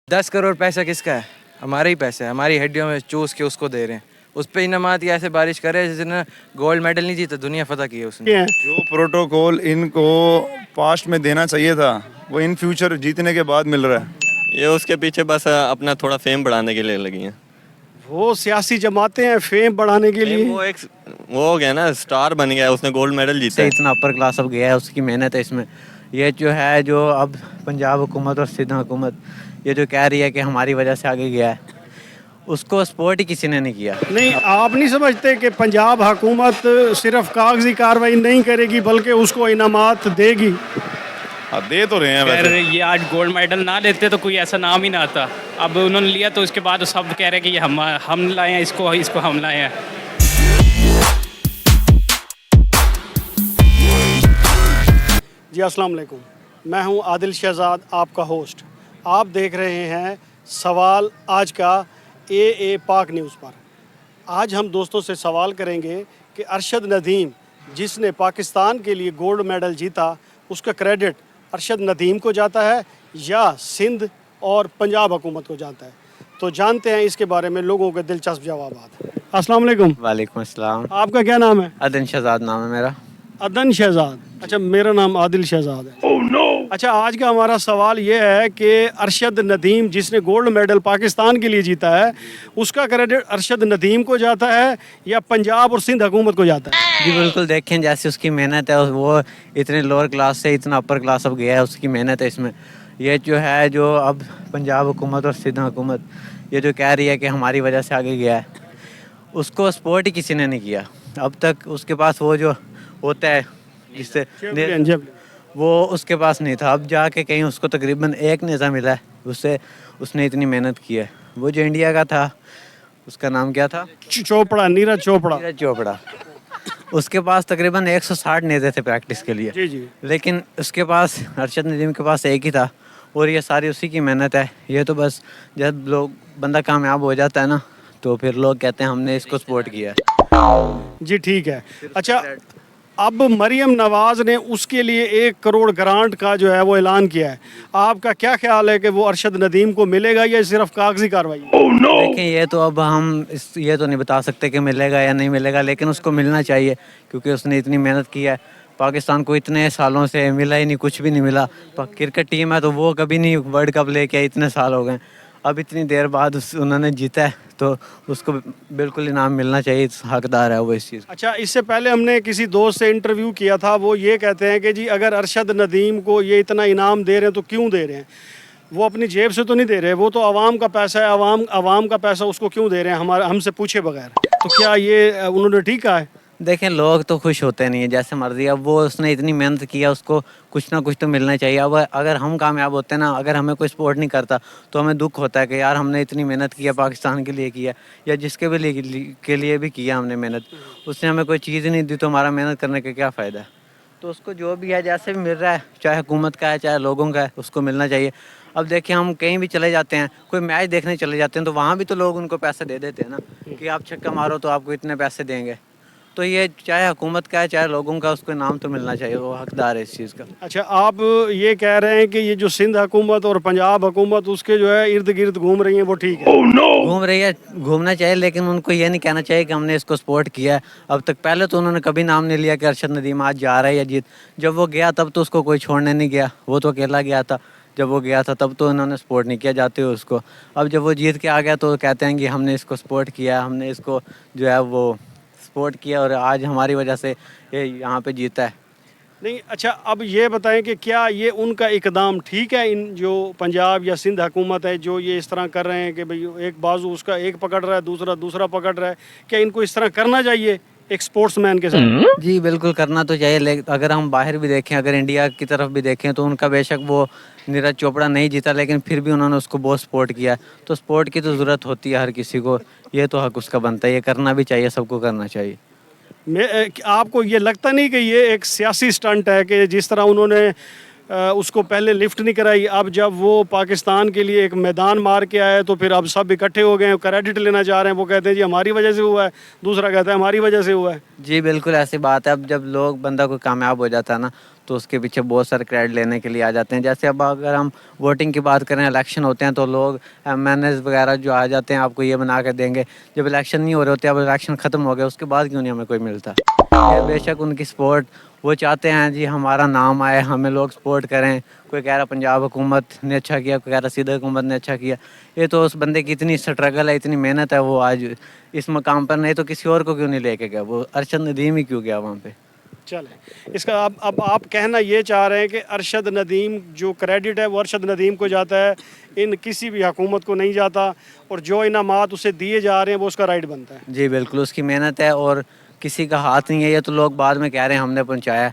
10 करोड़ पैसा किसका है? हमारा ही पैसा है, हमारी हड्डियों में चूस के उसको दे रहे हैं। उस पर इनामात या ऐसे बारिश करे जिसने गोल्ड मेडल नहीं जीता, दुनिया फतह की है उसने। जो प्रोटोकॉल इनको पास्ट में देना चाहिए था वो इन फ्यूचर जीतने के बाद मिल रहा है। ये उसके पीछे बस अपना थोड़ा फेम बढ़ाने के लिए लगी हैं। वो सियासी जमातें हैं फेम बढ़ाने के लिए। वो हो गया ना, स्टार बन गया, उसने गोल्ड मेडल जीता है। इतना अपर क्लास अब गया है, उसकी मेहनत है इसमें। ये जो है जो अब पंजाब हुकूमत और सिंध हुकूमत ये जो कह रही है कि हमारी वजह से आगे गया है, उसको सपोर्ट ही किसी ने नहीं किया। नहीं, आप नहीं समझते कि पंजाब हुकूमत सिर्फ कागजी कार्रवाई नहीं करेगी बल्कि उसको इनामात देगी? दे तो रहे हैं अगर वैसे। ये आज गोल्ड मेडल ना लेते तो कोई ऐसा नाम ही ना आता। अब उन्होंने लिया तो उसके बाद सब कह रहे हैं कि ये हम लाए हैं, इसको हम लाए हैं। जी अस्सलाम वालेकुम, मैं हूं आदिल शहजाद, आपका होस्ट। आप देख रहे हैं सवाल आज का ए पाक न्यूज़ पर। आज हम दोस्तों से सवाल करेंगे कि अरशद नदीम जिसने पाकिस्तान के लिए गोल्ड मेडल जीता, उसका क्रेडिट अरशद नदीम को जाता है या सिंध और पंजाब हुकूमत को जाता है? तो जानते हैं इसके बारे में लोगों के दिलचस्प जवाबात। अस्सलाम वालेकुम। वालेकुम अस्सलाम। आपका क्या नाम है? अदन शहजाद नाम है मेरा। अदन शहजाद। अच्छा, मेरा नाम आदिल शहजाद है। अच्छा, आज का हमारा सवाल ये है कि अरशद नदीम जिसने गोल्ड मेडल पाकिस्तान के लिए जीता है, उसका क्रेडिट अरशद नदीम को जाता है या पंजाब और सिंध हुकूमत को जाता है? जी बिल्कुल, देखें जैसे उसकी मेहनत है, वो इतने लोअर क्लास से इतना अपर क्लास अब गया है, उसकी मेहनत है इसमें। ये जो है जो अब पंजाब हुकूमत और सिंध हुकूमत ये जो कह रही है कि हमारी वजह से आगे गया है, उसको सपोर्ट ही किसी ने नहीं किया अब तक। उसके पास वो जो होता है जिससे वो उसके पास नहीं था। अब जाके कहीं उसको तकरीबन एक नेज़ा मिला है, उससे उसने इतनी मेहनत की है। वो जो इंडिया का था, उसका नाम क्या था? चोपड़ा, नीरज चोपड़ा। नीरज चोपड़ा। उसके पास तकरीबन 160 नेज़े थे प्रैक्टिस के लिए। जी जी। लेकिन उसके पास अरशद नदीम के पास एक ही था और ये सारी उसी की मेहनत है। ये तो बस जब लोग बंदा कामयाब हो जाता है ना, तो फिर लोग कहते हैं हमने इसको सपोर्ट किया है। जी ठीक है। अच्छा, अब मरियम नवाज़ ने उसके लिए 1 करोड़ ग्रांट का जो है वो ऐलान किया है। आपका क्या ख्याल है कि वो अरशद नदीम को मिलेगा या सिर्फ कागजी कार्रवाई? देखें, ये तो अब हम ये तो नहीं बता सकते कि मिलेगा या नहीं मिलेगा, लेकिन उसको मिलना चाहिए क्योंकि उसने इतनी मेहनत की है। पाकिस्तान को इतने सालों से मिला ही नहीं, कुछ भी नहीं मिला। क्रिकेट टीम है तो वो कभी नहीं वर्ल्ड कप लेके आई, इतने साल हो गए। अब इतनी देर बाद उन्होंने जीता है तो उसको बिल्कुल इनाम मिलना चाहिए, हकदार है वो इस चीज़। अच्छा, इससे पहले हमने किसी दोस्त से इंटरव्यू किया था, वो ये कहते हैं कि जी अगर अरशद नदीम को ये इतना इनाम दे रहे हैं तो क्यों दे रहे हैं? वो अपनी जेब से तो नहीं दे रहे, वो तो आवाम का पैसा है। आवाम का पैसा उसको क्यों दे रहे हैं हमसे पूछे बगैर? तो क्या ये उन्होंने ठीक कहा है? देखें, लोग तो खुश होते नहीं है जैसे मर्जी। अब वो उसने इतनी मेहनत किया, उसको कुछ ना कुछ तो मिलना चाहिए। अब अगर हम कामयाब होते हैं ना, अगर हमें कोई सपोर्ट नहीं करता तो हमें दुख होता है कि यार हमने इतनी मेहनत किया, पाकिस्तान के लिए किया या जिसके भी के लिए भी किया हमने मेहनत, उसने हमें कोई चीज़ ही नहीं दी तो हमारा मेहनत करने का क्या फ़ायदा है? तो उसको जो भी है जैसे भी मिल रहा है, चाहे हुकूमत का है चाहे लोगों का है, उसको मिलना चाहिए। अब देखिए, हम कहीं भी चले जाते हैं, कोई मैच देखने चले जाते हैं तो वहाँ भी तो लोग उनको पैसे दे देते हैं ना कि आप छक्का मारो तो आपको इतने पैसे देंगे। तो ये चाहे हुकूमत का है चाहे लोगों का, उसको इनाम तो मिलना चाहिए, वो हकदार है इस चीज़ का। अच्छा, आप ये कह रहे हैं कि ये जो सिंध हुकूमत और पंजाब हुकूमत उसके जो है इर्द गिर्द घूम रही हैं, वो ठीक है? घूम रही है, घूमना चाहिए, लेकिन उनको ये नहीं कहना चाहिए कि हमने इसको सपोर्ट किया है अब तक। पहले तो उन्होंने कभी नाम नहीं लिया कि अरशद नदीम आज जा रहा है या जीत। जब वो गया तब तो उसको कोई छोड़ने नहीं गया, वो तो अकेला गया था। जब वो गया था तब तो उन्होंने सपोर्ट नहीं किया जाते हुए उसको। अब जब वो जीत के आ गया तो कहते हैं कि हमने इसको सपोर्ट किया, हमने इसको जो है वो सपोर्ट किया और आज हमारी वजह से ये यहाँ पे जीता है। नहीं, अच्छा, अब ये बताएं कि क्या ये उनका इकदाम ठीक है? इन जो पंजाब या सिंध हुकूमत है जो ये इस तरह कर रहे हैं कि भाई एक बाजू उसका एक पकड़ रहा है, दूसरा पकड़ रहा है, क्या इनको इस तरह करना चाहिए एक स्पोर्ट्समैन के साथ? जी बिल्कुल करना तो चाहिए, लेकिन अगर हम बाहर भी देखें, अगर इंडिया की तरफ भी देखें तो उनका बेशक वो नीरज चोपड़ा नहीं जीता, लेकिन फिर भी उन्होंने उसको बहुत सपोर्ट किया है। तो सपोर्ट की तो ज़रूरत होती है हर किसी को, ये तो हक उसका बनता है, ये करना भी चाहिए, सबको करना चाहिए। आपको ये लगता नहीं कि ये एक सियासी स्टंट है कि जिस तरह उन्होंने उसको पहले लिफ्ट नहीं कराई, अब जब वो पाकिस्तान के लिए एक मैदान मार के आया तो फिर अब सब इकट्ठे हो गए, क्रेडिट लेना चाह रहे हैं? वो कहते हैं जी हमारी वजह से हुआ है, दूसरा कहता है हमारी वजह से हुआ है। जी बिल्कुल ऐसी बात है। अब जब लोग बंदा कोई कामयाब हो जाता है ना, तो उसके पीछे बहुत सारे क्रेडिट लेने के लिए आ जाते हैं। जैसे अब अगर हम वोटिंग की बात करें, इलेक्शन होते हैं तो लोग MNAs वगैरह जो आ जाते हैं आपको ये बना के देंगे। जब इलेक्शन नहीं हो रहे होते, अब इलेक्शन ख़त्म हो गया उसके बाद क्यों नहीं हमें कोई मिलता। ये बेशक उनकी सपोर्ट, वो चाहते हैं जी हमारा नाम आए, हमें लोग सपोर्ट करें। कोई कह रहा पंजाब हुकूमत ने अच्छा किया, कोई कह रहा सीधा हुकूमत ने अच्छा किया। ये तो उस बंदे की इतनी स्ट्रगल है, इतनी मेहनत है, वो आज इस मकाम पर नहीं तो किसी और को क्यों नहीं लेके गया, वो अरशद नदीम ही क्यों गया वहाँ पे। चले इसका अब आप कहना ये चाह रहे हैं कि अरशद नदीम जो क्रेडिट है वो अरशद नदीम को जाता है, इन किसी भी हुकूमत को नहीं जाता, और जो इनामात उसे दिए जा रहे हैं वो उसका राइट बनता है। जी बिल्कुल, उसकी मेहनत है और किसी का हाथ नहीं है। ये तो लोग बाद में कह रहे हैं हमने पहुंचाया,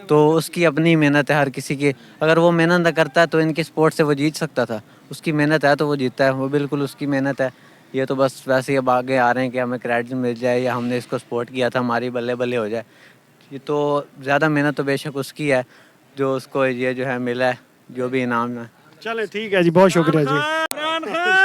तो उसकी अपनी मेहनत है हर किसी की। अगर वो मेहनत न करता तो इनकी स्पोर्ट से वो जीत सकता था। उसकी मेहनत है तो वो जीतता है, वो बिल्कुल उसकी मेहनत है। ये तो बस वैसे ही अब आगे आ रहे हैं कि हमें क्रेडिट मिल जाए या हमने इसको सपोर्ट किया था, हमारी बल्ले बल्ले हो जाए। ये तो ज़्यादा मेहनत तो बेशक उसकी है जो उसको ये जो है मिला है, जो भी इनाम है। चले ठीक है जी, बहुत शुक्रिया जी।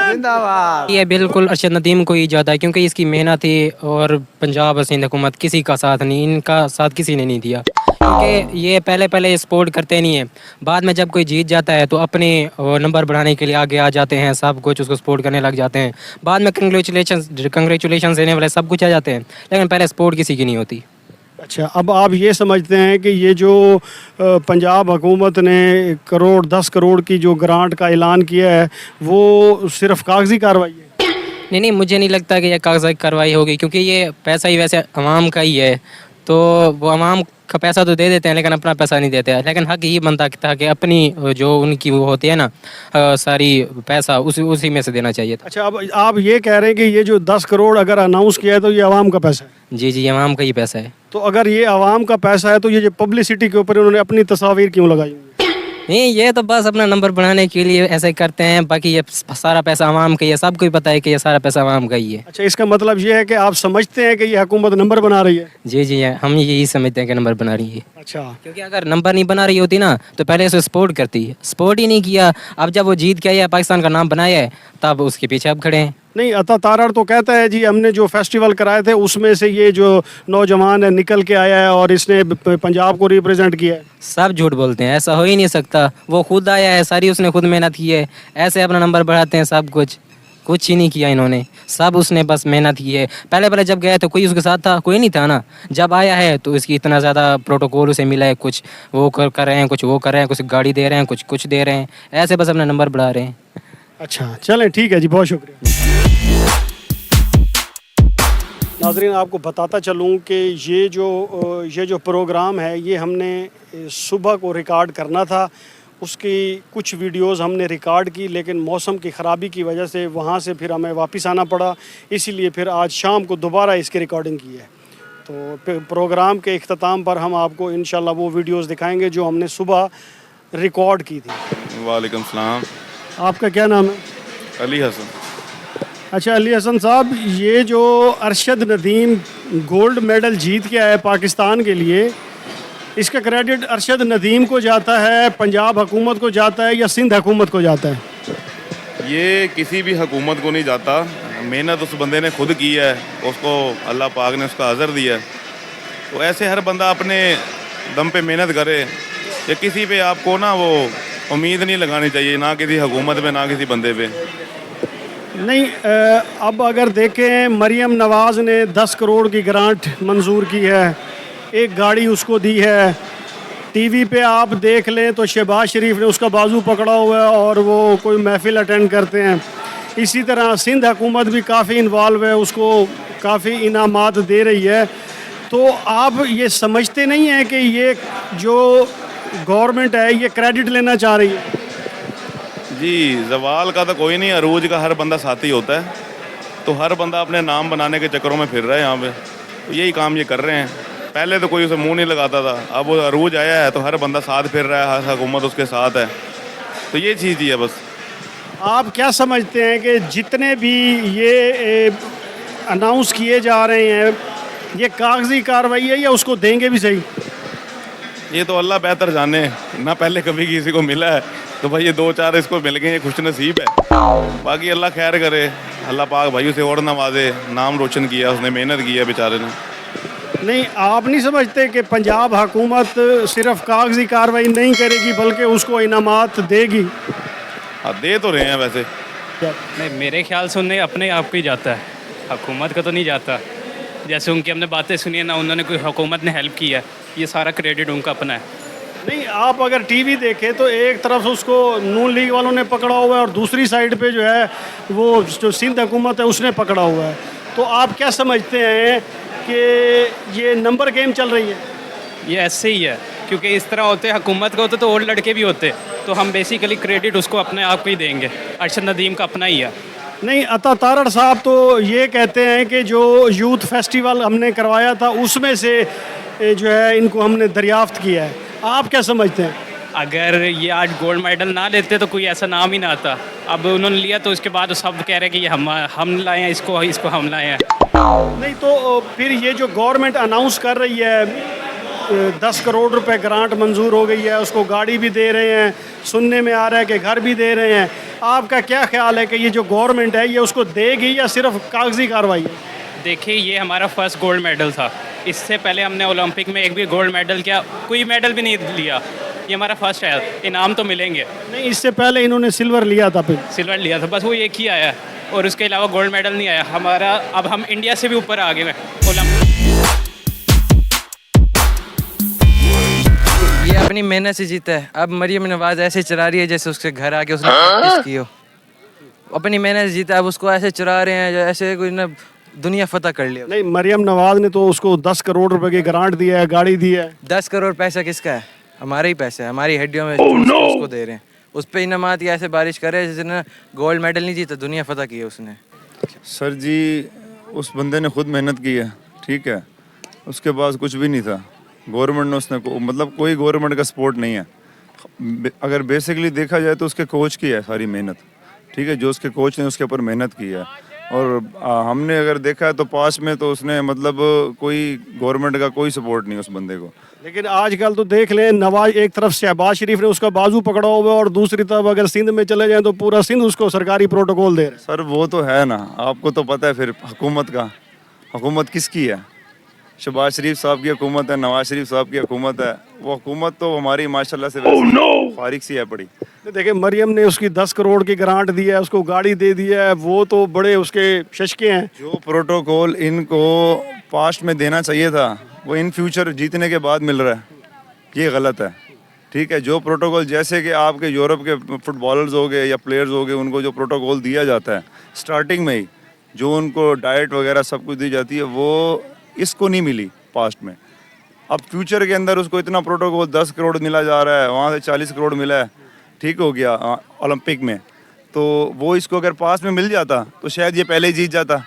जिंदाबाद। ये बिल्कुल अरशद नदीम को ही जाता है क्योंकि इसकी मेहनत थी, और पंजाब और सिंध हुकूमत किसी का साथ नहीं, इनका साथ किसी ने नहीं दिया। क्योंकि ये पहले सपोर्ट करते नहीं है, बाद में जब कोई जीत जाता है तो अपने नंबर बढ़ाने के लिए आगे आ जाते हैं, सब कुछ उसको सपोर्ट करने लग जाते हैं। बाद में कंग्रेचुलेशन देने वाले सब कुछ आ जाते हैं, लेकिन पहले सपोर्ट किसी की नहीं होती। अच्छा, अब आप ये समझते हैं कि ये जो पंजाब हुकूमत ने 10 करोड़ की जो ग्रांट का ऐलान किया है वो सिर्फ कागजी कार्रवाई है? नहीं, मुझे नहीं लगता कि यह कागजात कार्रवाई होगी, क्योंकि ये पैसा ही वैसे अवाम का ही है, तो वो अवाम का पैसा तो दे देते हैं लेकिन अपना पैसा नहीं देते हैं। लेकिन हक ही बनता था कि अपनी जो उनकी वो होती है ना सारी पैसा उसी में से देना चाहिए था। अच्छा, अब आप ये कह रहे हैं कि ये जो 10 करोड़ अगर अनाउंस किया है तो ये आवाम का पैसा है? जी, ये अवाम का ही पैसा है। तो अगर ये आवाम का पैसा है तो ये जो पब्लिसिटी के ऊपर उन्होंने अपनी तस्वीर क्यों लगाई हुई है? नहीं, ये तो बस अपना नंबर बढ़ाने के लिए ऐसे ही करते हैं, बाकी ये सारा पैसा आवाम का ही है, सबको ही पता है कि ये सारा पैसा आवाम का ही है। अच्छा, इसका मतलब ये है कि आप समझते हैं कि ये हुकूमत नंबर बना रही है? जी, हम यही समझते हैं कि नंबर बना रही है। अच्छा, क्योंकि अगर नंबर नहीं बना रही होती ना तो पहले से सपोर्ट करती है, सपोर्ट ही नहीं किया। अब जब वो जीत के आई है, पाकिस्तान का नाम बनाया है, तब उसके पीछे अब खड़े हैं। नहीं, अता तारड़ तो कहता है जी हमने जो फेस्टिवल कराए थे उसमें से ये जो नौजवान है निकल के आया है और इसने पंजाब को रिप्रेजेंट किया है। सब झूठ बोलते हैं, ऐसा हो ही नहीं सकता। वो खुद आया है, सारी उसने खुद मेहनत की है, ऐसे अपना नंबर बढ़ाते हैं। सब कुछ ही नहीं किया इन्होंने, सब उसने बस मेहनत की है। पहले जब गया तो कोई उसके साथ था? कोई नहीं था ना। जब आया है तो इसकी इतना ज़्यादा प्रोटोकॉल उसे मिला है, कुछ वो कर रहे हैं, कुछ वो कर रहे हैं, कुछ गाड़ी दे रहे हैं, कुछ दे रहे हैं, ऐसे बस अपना नंबर बढ़ा रहे हैं। अच्छा, चलें ठीक है जी, बहुत शुक्रिया। नाज़रीन, आपको बताता चलूँ कि ये जो प्रोग्राम है ये हमने सुबह को रिकॉर्ड करना था। उसकी कुछ वीडियोस हमने रिकॉर्ड की, लेकिन मौसम की ख़राबी की वजह से वहाँ से फिर हमें वापस आना पड़ा, इसीलिए फिर आज शाम को दोबारा इसकी रिकॉर्डिंग की है। तो प्रोग्राम के इख्तिताम पर हम आपको इंशाल्लाह वो वीडियोस दिखाएंगे जो हमने सुबह रिकॉर्ड की थी। वालेकुम सलाम। आपका क्या नाम है? अली हसन। अच्छा, अली हसन साहब, ये जो अरशद नदीम गोल्ड मेडल जीत के आया पाकिस्तान के लिए, इसका क्रेडिट अरशद नदीम को जाता है, पंजाब हुकूमत को जाता है या सिंध हुकूमत को जाता है? ये किसी भी हुकूमत को नहीं जाता, मेहनत उस बंदे ने खुद की है, उसको अल्लाह पाक ने उसका अज़र दिया है। तो ऐसे हर बंदा अपने दम पे मेहनत करे, या किसी पे आपको ना वो उम्मीद नहीं लगानी चाहिए, ना किसी हुकूमत पे ना किसी बंदे पे। नहीं, अब अगर देखें, मरियम नवाज़ ने 10 करोड़ की ग्रांट मंजूर की है, एक गाड़ी उसको दी है। टीवी पे आप देख लें तो शहबाज शरीफ ने उसका बाजू पकड़ा हुआ है और वो कोई महफिल अटेंड करते हैं। इसी तरह सिंध हुकूमत भी काफ़ी इन्वॉल्व है, उसको काफ़ी इनामात दे रही है। तो आप ये समझते नहीं हैं कि ये जो गवर्नमेंट है ये क्रेडिट लेना चाह रही है? जी, जवाल का तो कोई नहीं, अरूज का हर बंदा साथी होता है। तो हर बंदा अपने नाम बनाने के चक्करों में फिर रहा है यहाँ पे, तो यही काम ये कर रहे हैं। पहले तो कोई उसे मुंह नहीं लगाता था, अब वो अरूज आया है तो हर बंदा साथ फिर रहा है, हर हुकूमत उसके साथ है। तो ये चीज़ ही है बस। आप क्या समझते हैं कि जितने भी ये अनाउंस किए जा रहे हैं ये कागजी कार्रवाई है या उसको देंगे भी सही? ये तो अल्लाह बेहतर जाने ना, पहले कभी किसी को मिला है तो भाई ये 2-4 इसको मिल गए, ये खुश नसीब है। बाकी अल्लाह खैर करे, अल्लाह पाक भाई उसे और नवाजे, नाम रोशन किया उसने, मेहनत की है बेचारे ने। नहीं, आप नहीं समझते कि पंजाब हुकूमत सिर्फ कागजी कार्रवाई नहीं करेगी बल्कि उसको इनामात देगी? हाँ, दे तो रहे हैं वैसे। नहीं, मेरे ख्याल से उन्हें अपने आप को ही जाता है, हुकूमत का तो नहीं जाता। जैसे उनकी हमने बातें सुनी है ना, उन्होंने कोई हुकूमत ने हेल्प की है, ये सारा क्रेडिट उनका अपना है। नहीं, आप अगर टीवी देखें तो एक तरफ उसको नून लीग वालों ने पकड़ा हुआ है और दूसरी साइड पे जो है वो जो सिंध हुकूमत है उसने पकड़ा हुआ है। तो आप क्या समझते हैं कि ये नंबर गेम चल रही है? ये ऐसे ही है, क्योंकि इस तरह होते हुकूमत का होते तो और लड़के भी होते, तो हम बेसिकली क्रेडिट उसको अपने आप को ही देंगे। अरशद नदीम का अपना ही है। नहीं, अता तारड़ साहब तो ये कहते हैं कि जो यूथ फेस्टिवल हमने करवाया था उसमें से जो है इनको हमने दरियाफ्त किया है। आप क्या समझते हैं? अगर ये आज गोल्ड मेडल ना लेते तो कोई ऐसा नाम ही ना आता। अब उन्होंने लिया तो उसके बाद सब कह रहे हैं कि ये हम लाए हैं, इसको हम लाए हैं। नहीं, तो फिर ये जो गवर्नमेंट अनाउंस कर रही है 10 करोड़ रुपए ग्रांट मंजूर हो गई है, उसको गाड़ी भी दे रहे हैं, सुनने में आ रहा है कि घर भी दे रहे हैं। आपका क्या ख्याल है कि ये जो गवर्नमेंट है ये उसको देगी या सिर्फ कागजी कार्रवाई है? देखिए, ये हमारा फर्स्ट गोल्ड मेडल था। इससे पहले हमने ओलंपिक में एक भी गोल्ड मेडल क्या कोई मेडल भी नहीं लिया। ये हमारा फर्स्ट है, इनाम तो मिलेंगे। नहीं, इससे पहले इन्होंने सिल्वर लिया था, फिर सिल्वर लिया था, बस वो एक ही आया है और उसके अलावा गोल्ड मेडल नहीं आया हमारा। अब हम इंडिया से भी ऊपर आ गए ओलंपिक। ये अपनी मेहनत से जीता है। अब मरियम नवाज ऐसे चला रही है जैसे उसके घर आके उसने प्रैक्टिस की हो। अपनी मेहनत से जीता है, अब उसको ऐसे चुरा रहे हैं ऐसे कोई ना दुनिया फतह कर लिया। नहीं, मरियम नवाज ने तो उसको 10 करोड़ रुपए की ग्रांट दिया है, गाड़ी दी है। 10 करोड़ पैसा किसका है? हमारा ही पैसा है, हमारी हड्डियों में उसको दे रहे हैं। उस पर इनामात या ऐसे बारिश करे जिसने गोल्ड मेडल नहीं जीता, दुनिया फतह की है उसने। सर जी, उस बंदे ने खुद मेहनत की है, ठीक है, उसके पास कुछ भी नहीं था। गवर्नमेंट ने मतलब कोई गवर्नमेंट का सपोर्ट नहीं है। अगर बेसिकली देखा जाए तो उसके कोच की है सारी मेहनत, ठीक है, जो उसके कोच ने उसके ऊपर मेहनत की है। और हमने अगर देखा है तो पास में तो उसने मतलब कोई गवर्नमेंट का कोई सपोर्ट नहीं उस बंदे को। लेकिन आजकल तो देख लें, नवाज एक तरफ शहबाज शरीफ ने उसका बाजू पकड़ा हुआ है और दूसरी तरफ अगर सिंध में चले जाएं तो पूरा सिंध उसको सरकारी प्रोटोकॉल दे रहा है। सर वो तो है ना, आपको तो पता है फिर हुकूमत का, हुकूमत किसकी है? शहबाज शरीफ साहब की हुकूमत है, नवाज शरीफ साहब की हुकूमत है। वो हुकूमत तो हमारी माशाल्लाह से फारिग सी है पड़ी। देखिए, मरियम ने उसकी 10 करोड़ की ग्रांट दी है, उसको गाड़ी दे दी है, वो तो बड़े उसके शशके हैं। जो प्रोटोकॉल इनको पास्ट में देना चाहिए था वो इन फ्यूचर जीतने के बाद मिल रहा है, ये गलत है, ठीक है। जो प्रोटोकॉल जैसे कि आपके यूरोप के फुटबॉलर्स हो गए या प्लेयर्स हो गए, उनको जो प्रोटोकॉल दिया जाता है स्टार्टिंग में ही, जो उनको डाइट वगैरह सब कुछ दी जाती है, वो इसको नहीं मिली पास्ट में। अब फ्यूचर के अंदर उसको इतना प्रोटोकॉल 10 करोड़ मिला जा रहा है, वहाँ से 40 करोड़ मिला है, ठीक हो गया ओलंपिक में, तो वो इसको अगर पास में मिल जाता तो शायद ये पहले ही जीत जाता।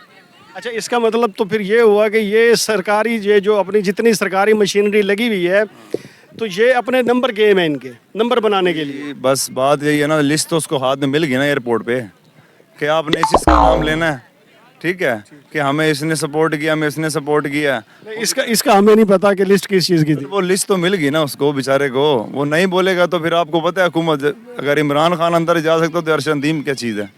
अच्छा, इसका मतलब तो फिर ये हुआ कि ये सरकारी ये जो अपनी जितनी सरकारी मशीनरी लगी हुई है तो ये अपने नंबर गेम है, इनके नंबर बनाने के लिए। बस बात यही है ना, लिस्ट तो उसको हाथ में मिल गई ना एयरपोर्ट पे कि आपने इस चीज़ का नाम लेना है, ठीक है, कि हमें इसने सपोर्ट किया, हमें इसने सपोर्ट किया। इसका हमें नहीं पता कि लिस्ट किस चीज़ की थी। वो लिस्ट तो मिल गई ना उसको बेचारे को, वो नहीं बोलेगा तो फिर आपको पता है हुकूमत, अगर इमरान खान अंदर जा सकता तो अरशद नदीम क्या चीज़ है।